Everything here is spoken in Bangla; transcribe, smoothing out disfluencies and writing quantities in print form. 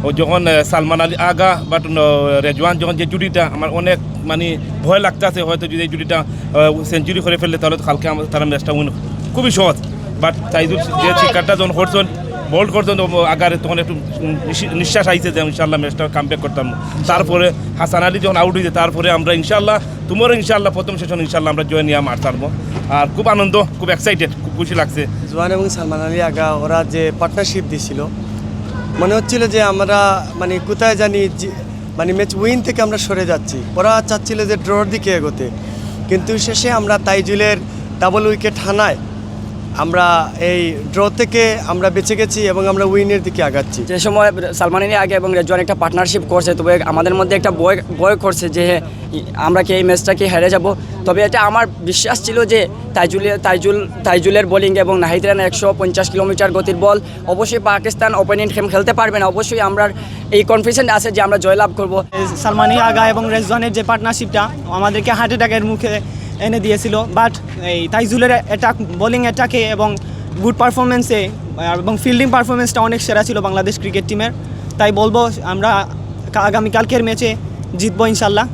ও যখন সালমান আলী আগা বাট রেজওয়ান যখন যে জুটিটা আমার অনেক মানে ভয় লাগতেছে হয়তো যদি এই জুটিটা সেঞ্চুরি করে ফেললে তাহলে কালকে আমাদের তারা ম্যাচটা উইন খুবই সহজ বাট তাইজুল যে শিকারটা যখন করছেন বোল্ড করছেন আগারে তখন একটু নিঃশ্বাস আইছে যে ইনশাল্লাহ ম্যাচটা কামব্যাক করতাম তারপরে হাসান আলী যখন আউট হয়েছে তারপরে আমরা ইনশাল্লাহ তোমারও ইনশাল্লাহ প্রথম সেশন ইনশাল্লাহ আমরা জয় নিয়ে মার ছাড়বো আর খুব আনন্দ খুব এক্সাইটেড খুব খুশি লাগছে জোয়ান এবং সালমান আলী আগা ওরা যে পার্টনারশিপ দিয়েছিল মনে হচ্ছিল যে আমরা মানে কোথায় জানি মানে ম্যাচ উইন থেকে আমরা সরে যাচ্ছি ওরা চাচ্ছিল যে ড্রর দিকে এগোতে কিন্তু শেষে আমরা তাইজুলের ডাবল উইকেট হানায় আমরা এই ড্র থেকে আমরা বেঁচে গেছি এবং আমরা উইনের দিকে আগাচ্ছি। যে সময় সালমান আলী আগে এবং রেজওয়ান একটা পার্টনারশিপ করছে তবে আমাদের মধ্যে একটা ভয় করছে যে আমরা কি এই ম্যাচটাকে হেরে যাব তবে এটা আমার বিশ্বাস ছিল যে তাইজুলের বোলিং এবং নাহিদ রানার 150 কিলোমিটার গতির বল অবশ্যই পাকিস্তান ওপেনিং খেলতে পারবে না অবশ্যই আমরা এই কনফিডেন্স আছে যে আমরা জয়লাভ করব। সালমান আলী আগা এবং রেজওয়ানের যে পার্টনারশিপটা আমাদেরকে হার্ট অ্যাটাকের মুখে এনে দিয়েছিল বাট এই তাইজুলের অ্যাটাক বোলিং অ্যাটাকে এবং গুড পারফরমেন্সে এবং ফিল্ডিং পারফরমেন্সটা অনেক সেরা ছিল বাংলাদেশ ক্রিকেট টিমের তাই বলবো আমরা আগামীকালকের ম্যাচে জিতবো ইনশাল্লাহ।